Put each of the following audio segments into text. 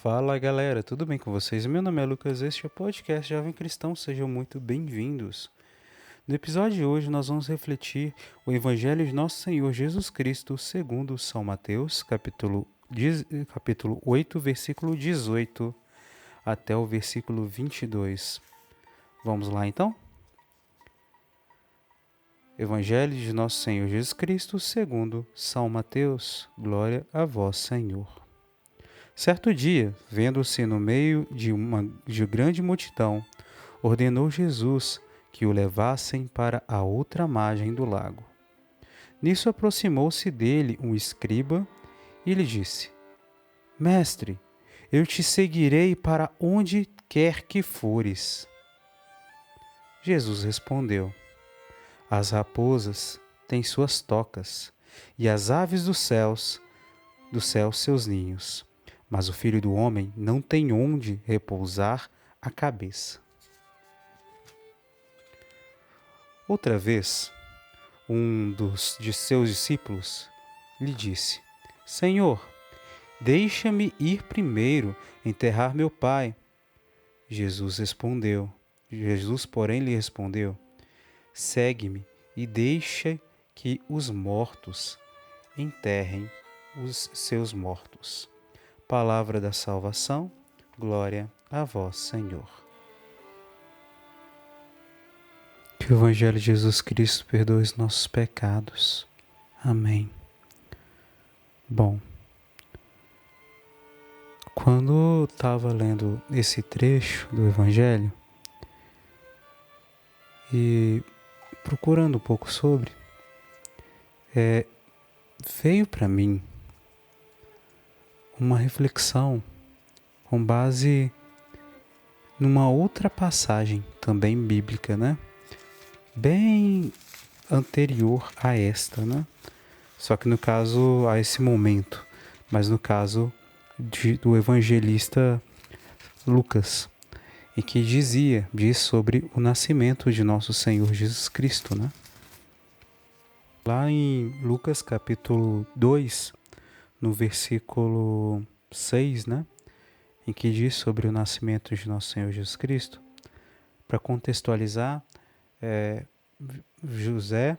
Fala galera, tudo bem com vocês? Meu nome é Lucas, este é o podcast Jovem Cristão, sejam muito bem-vindos. No episódio de hoje nós vamos refletir o Evangelho de Nosso Senhor Jesus Cristo segundo São Mateus, capítulo 8, versículo 18 até o versículo 22. Vamos lá então? Evangelho de Nosso Senhor Jesus Cristo segundo São Mateus, glória a vós, Senhor. Certo dia, vendo-se no meio de grande multidão, ordenou Jesus que o levassem para a outra margem do lago. Nisso aproximou-se dele um escriba e lhe disse: Mestre, eu te seguirei para onde quer que fores. Jesus respondeu: As raposas têm suas tocas, e as aves do céu seus ninhos, mas o Filho do Homem não tem onde repousar a cabeça. Outra vez, de seus discípulos lhe disse: Senhor, deixa-me ir primeiro enterrar meu pai. Jesus, porém, lhe respondeu: Segue-me e deixa que os mortos enterrem os seus mortos. Palavra da salvação, glória a vós, Senhor. Que o Evangelho de Jesus Cristo perdoe os nossos pecados. Amém. Bom, quando estava lendo esse trecho do Evangelho e procurando um pouco sobre, veio para mim uma reflexão com base numa outra passagem também bíblica, né? Bem anterior a esta, né? Só que no caso, a esse momento, mas no caso do evangelista Lucas, e que diz sobre o nascimento de nosso Senhor Jesus Cristo, né? Lá em Lucas capítulo 2, no versículo 6, né? Em que diz sobre o nascimento de nosso Senhor Jesus Cristo, para contextualizar, José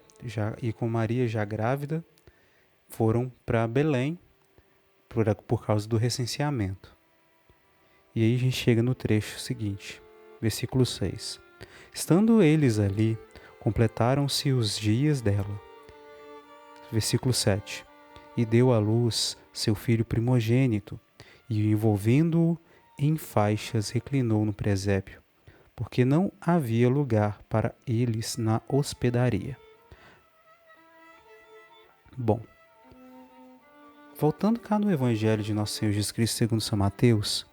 e com Maria já grávida foram para Belém por causa do recenseamento. E aí a gente chega no trecho seguinte, versículo 6. Estando eles ali, completaram-se os dias dela. Versículo 7. E deu à luz seu filho primogênito, e envolvendo-o em faixas reclinou no presépio, porque não havia lugar para eles na hospedaria. Bom, voltando cá no Evangelho de Nosso Senhor Jesus Cristo segundo São Mateus,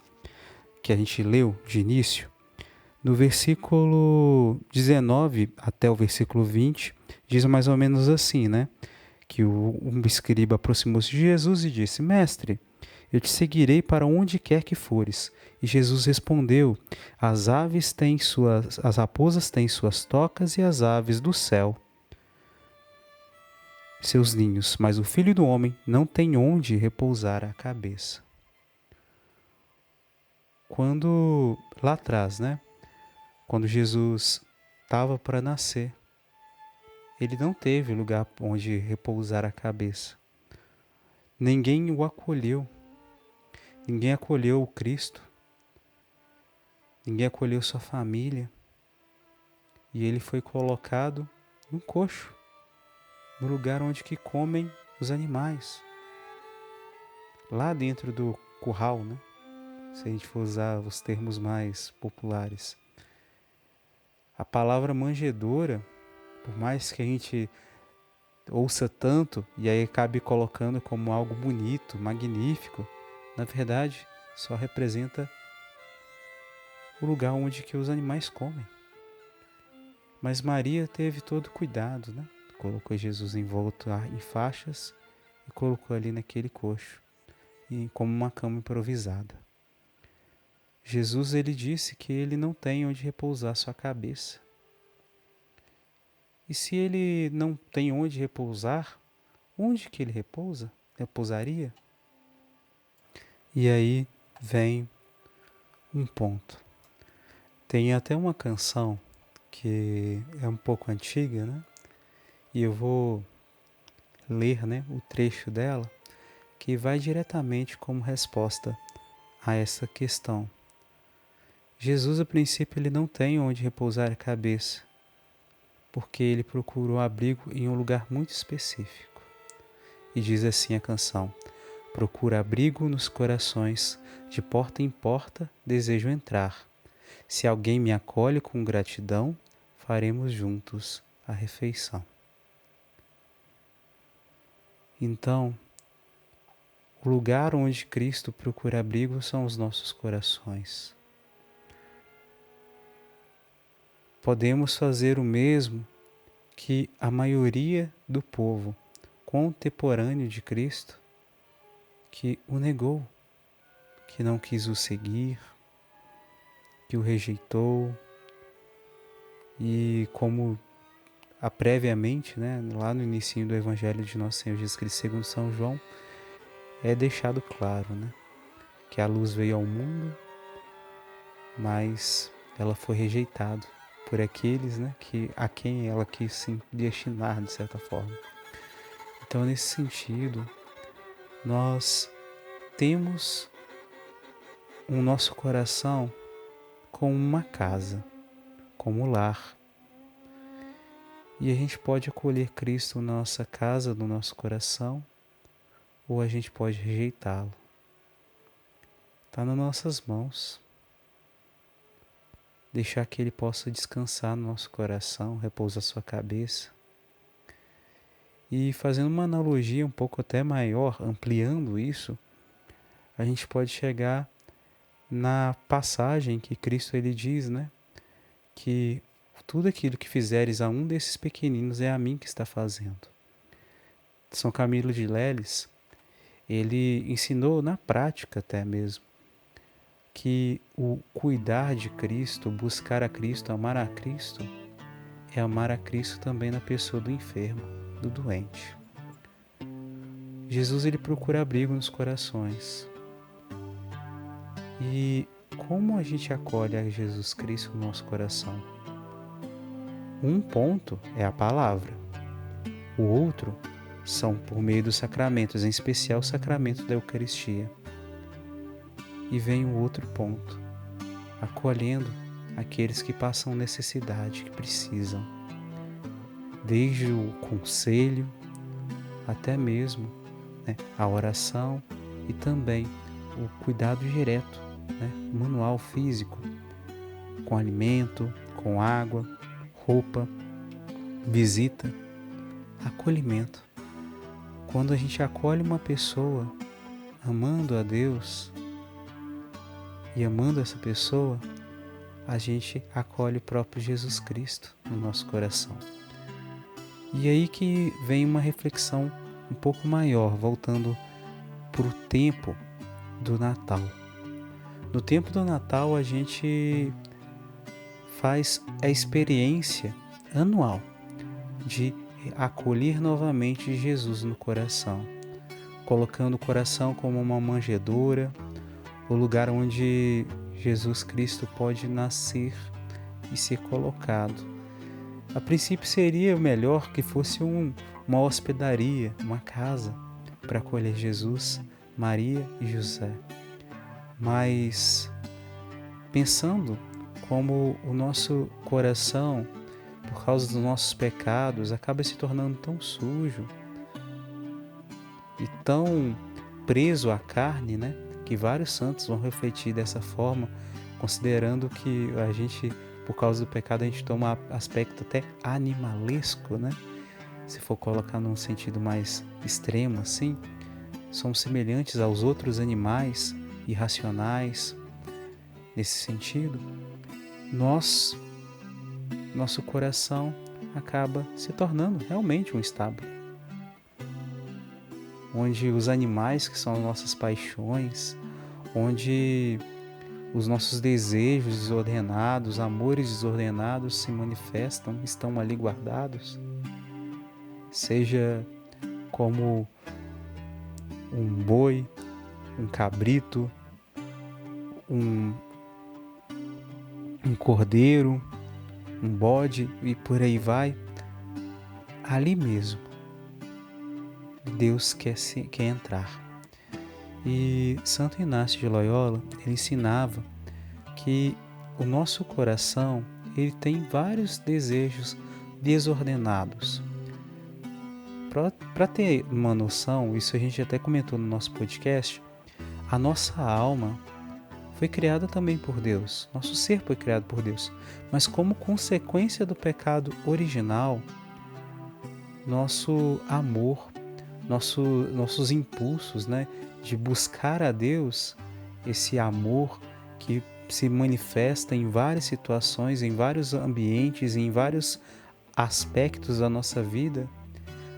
que a gente leu de início, no versículo 19 até o versículo 20, diz mais ou menos assim, né? Que um escriba aproximou-se de Jesus e disse: Mestre, eu te seguirei para onde quer que fores. E Jesus respondeu: as raposas têm suas tocas e as aves do céu seus ninhos, mas o Filho do Homem não tem onde repousar a cabeça. Quando lá atrás, né? Quando Jesus estava para nascer, ele não teve lugar onde repousar a cabeça. Ninguém o acolheu. Ninguém acolheu o Cristo. Ninguém acolheu sua família. E ele foi colocado num coxo, no lugar onde que comem os animais. Lá dentro do curral, né? Se a gente for usar os termos mais populares. A palavra manjedoura, por mais que a gente ouça tanto e aí acabe colocando como algo bonito, magnífico, na verdade só representa o lugar onde que os animais comem. Mas Maria teve todo cuidado, né? Colocou Jesus envolto em faixas e colocou ali naquele coxo, como uma cama improvisada. Jesus, ele disse que ele não tem onde repousar sua cabeça. E se ele não tem onde repousar, onde que ele repousaria? E aí vem um ponto. Tem até uma canção que é um pouco antiga, né? E eu vou ler, né, o trecho dela, que vai diretamente como resposta a essa questão. Jesus, a princípio, ele não tem onde repousar a cabeça, porque ele procurou abrigo em um lugar muito específico. E diz assim a canção: procura abrigo nos corações, de porta em porta desejo entrar. Se alguém me acolhe com gratidão, faremos juntos a refeição. Então, o lugar onde Cristo procura abrigo são os nossos corações. Podemos fazer o mesmo que a maioria do povo contemporâneo de Cristo, que o negou, que não quis o seguir, que o rejeitou, e como previamente, né, lá no início do Evangelho de Nosso Senhor Jesus Cristo segundo São João, é deixado claro, né, que a luz veio ao mundo, mas ela foi rejeitada por aqueles, né, a quem ela quis sim destinar, de certa forma. Então, nesse sentido, nós temos o nosso coração como uma casa, como um lar. E a gente pode acolher Cristo na nossa casa, no nosso coração, ou a gente pode rejeitá-lo. Está nas nossas mãos. Deixar que Ele possa descansar no nosso coração, repousar sua cabeça. E fazendo uma analogia um pouco até maior, ampliando isso, a gente pode chegar na passagem que Cristo ele diz, né, que tudo aquilo que fizeres a um desses pequeninos é a mim que está fazendo. São Camilo de Leles, ele ensinou na prática até mesmo, que o cuidar de Cristo, buscar a Cristo, amar a Cristo, é amar a Cristo também na pessoa do enfermo, do doente. Jesus ele procura abrigo nos corações. E como a gente acolhe a Jesus Cristo no nosso coração? Um ponto é a palavra. O outro são por meio dos sacramentos, em especial o sacramento da Eucaristia. E vem o outro ponto, acolhendo aqueles que passam necessidade, que precisam. Desde o conselho, até mesmo, né, a oração e também o cuidado direto, né, manual físico, com alimento, com água, roupa, visita, acolhimento. Quando a gente acolhe uma pessoa amando a Deus e amando essa pessoa, a gente acolhe o próprio Jesus Cristo no nosso coração. E aí que vem uma reflexão um pouco maior, voltando para o tempo do Natal. No tempo do Natal a gente faz a experiência anual de acolher novamente Jesus no coração, colocando o coração como uma manjedoura, o lugar onde Jesus Cristo pode nascer e ser colocado. A princípio seria melhor que fosse uma hospedaria, uma casa para acolher Jesus, Maria e José. Mas pensando como o nosso coração, por causa dos nossos pecados, acaba se tornando tão sujo e tão preso à carne, né? Que vários santos vão refletir dessa forma, considerando que a gente, por causa do pecado, a gente toma aspecto até animalesco, né? Se for colocar num sentido mais extremo assim, somos semelhantes aos outros animais irracionais. Nesse sentido, nosso coração acaba se tornando realmente um estábulo, onde os animais, que são nossas paixões, onde os nossos desejos desordenados, amores desordenados se manifestam, estão ali guardados, seja como um boi, um cabrito, um cordeiro, um bode e por aí vai, ali mesmo Deus quer entrar. E Santo Inácio de Loyola, ele ensinava que o nosso coração, ele tem vários desejos desordenados. Para ter uma noção, isso a gente até comentou no nosso podcast, a nossa alma foi criada também por Deus, nosso ser foi criado por Deus, mas como consequência do pecado original, nosso amor, nossos impulsos, né, de buscar a Deus, esse amor que se manifesta em várias situações, em vários ambientes, em vários aspectos da nossa vida,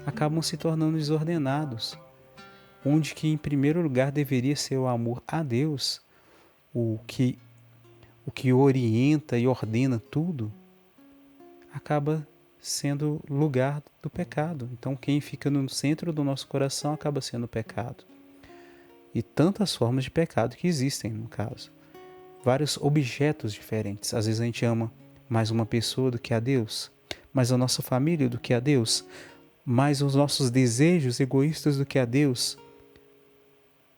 acabam se tornando desordenados, onde que em primeiro lugar deveria ser o amor a Deus, o que orienta e ordena tudo, acaba sendo lugar do pecado. Então quem fica no centro do nosso coração acaba sendo o pecado. E tantas formas de pecado que existem, no caso. Vários objetos diferentes. Às vezes a gente ama mais uma pessoa do que a Deus, mais a nossa família do que a Deus, mais os nossos desejos egoístas do que a Deus.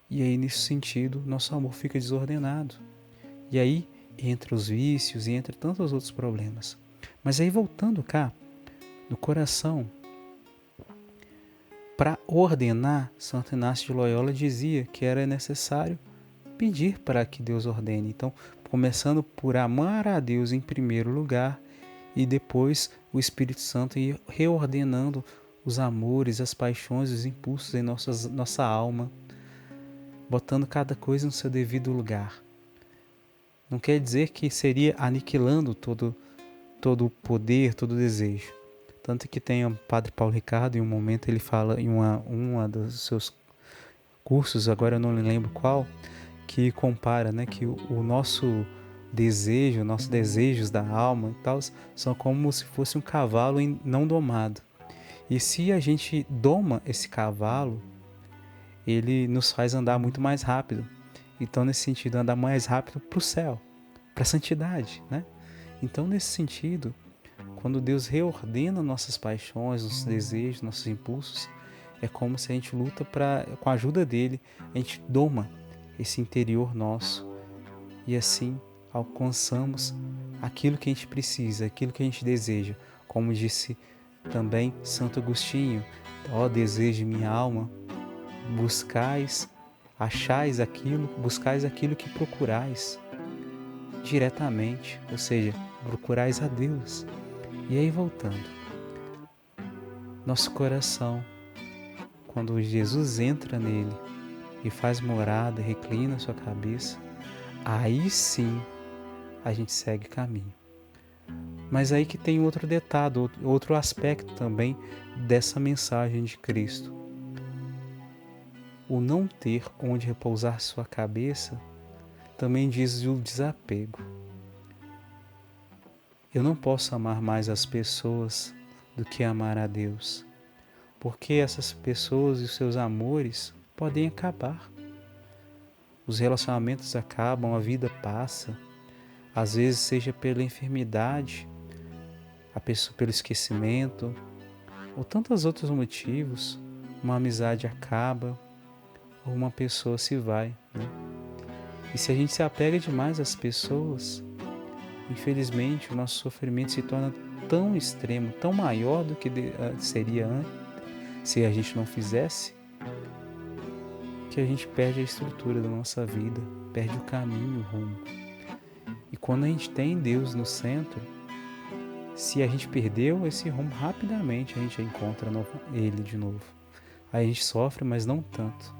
E aí, nesse sentido, nosso amor fica desordenado. E aí, entre os vícios e entre tantos outros problemas. Mas aí, voltando cá, no coração, para ordenar, Santo Inácio de Loyola dizia que era necessário pedir para que Deus ordene. Então, começando por amar a Deus em primeiro lugar e depois o Espírito Santo ir reordenando os amores, as paixões, os impulsos em nossa alma, botando cada coisa no seu devido lugar. Não quer dizer que seria aniquilando todo o poder, todo o desejo. Tanto que tem o Padre Paulo Ricardo, em um momento ele fala em uma dos seus cursos, agora eu não lembro qual, que compara, né, que o nosso desejo, nossos desejos da alma e tal, são como se fosse um cavalo não domado. E se a gente doma esse cavalo, ele nos faz andar muito mais rápido. Então, nesse sentido, andar mais rápido para o céu, para a santidade, né? Então, nesse sentido, quando Deus reordena nossas paixões, nossos desejos, nossos impulsos, é como se a gente luta com a ajuda dele, a gente doma esse interior nosso e assim alcançamos aquilo que a gente precisa, aquilo que a gente deseja. Como disse também Santo Agostinho, ó desejo de minha alma, buscais aquilo que procurais diretamente, ou seja, procurais a Deus. E aí voltando, nosso coração, quando Jesus entra nele e faz morada, reclina sua cabeça, aí sim a gente segue caminho. Mas aí que tem outro detalhe, outro aspecto também dessa mensagem de Cristo. O não ter onde repousar sua cabeça também diz o desapego. Eu não posso amar mais as pessoas do que amar a Deus, porque essas pessoas e os seus amores podem acabar. Os relacionamentos acabam, a vida passa, às vezes seja pela enfermidade, a pessoa pelo esquecimento, ou tantos outros motivos, uma amizade acaba, ou uma pessoa se vai, né? E se a gente se apega demais às pessoas, infelizmente o nosso sofrimento se torna tão extremo, tão maior do que seria antes, se a gente não fizesse, que a gente perde a estrutura da nossa vida, perde o caminho, o rumo. E quando a gente tem Deus no centro, se a gente perdeu esse rumo, rapidamente a gente encontra Ele de novo. Aí a gente sofre, mas não tanto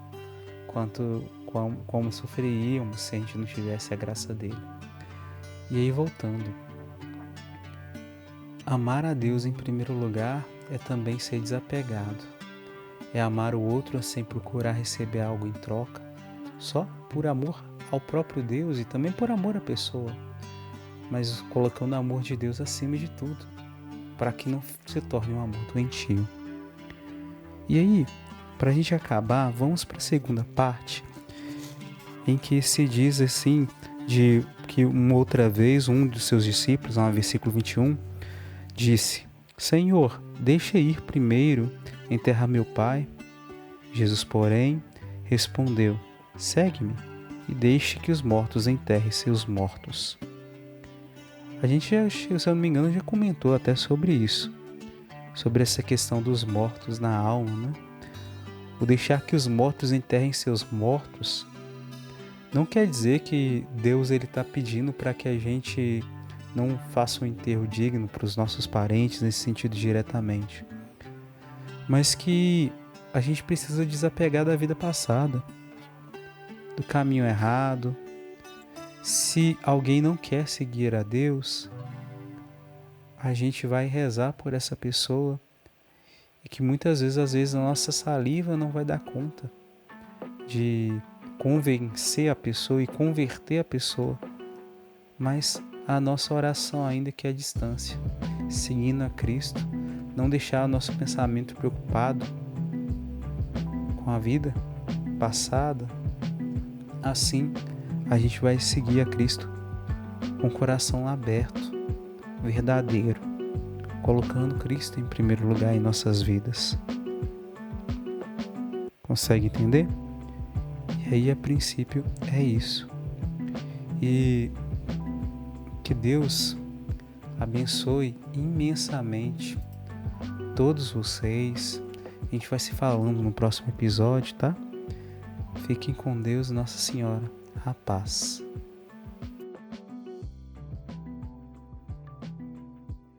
como sofreríamos se a gente não tivesse a graça dele. E aí voltando, amar a Deus em primeiro lugar é também ser desapegado. É amar o outro sem procurar receber algo em troca, só por amor ao próprio Deus e também por amor à pessoa, mas colocando o amor de Deus acima de tudo, para que não se torne um amor doentio. E aí, para a gente acabar, vamos para a segunda parte, em que se diz assim, de que uma outra vez um dos seus discípulos, lá no versículo 21, disse: Senhor, deixa ir primeiro enterrar meu pai. Jesus, porém, respondeu: segue-me e deixe que os mortos enterrem seus mortos. A gente, se eu não me engano, já comentou até sobre isso, sobre essa questão dos mortos na alma, né? O deixar que os mortos enterrem seus mortos não quer dizer que Deus está pedindo para que a gente não faça um enterro digno para os nossos parentes, nesse sentido diretamente, mas que a gente precisa desapegar da vida passada, do caminho errado. Se alguém não quer seguir a Deus, a gente vai rezar por essa pessoa, e que muitas vezes a nossa saliva não vai dar conta de convencer a pessoa e converter a pessoa, mas a nossa oração ainda que é a distância, seguindo a Cristo, não deixar o nosso pensamento preocupado com a vida passada. Assim a gente vai seguir a Cristo com o coração aberto, verdadeiro, colocando Cristo em primeiro lugar em nossas vidas. Consegue entender? E aí, a princípio, é isso. E que Deus abençoe imensamente todos vocês. A gente vai se falando no próximo episódio, tá? Fiquem com Deus e Nossa Senhora. A paz.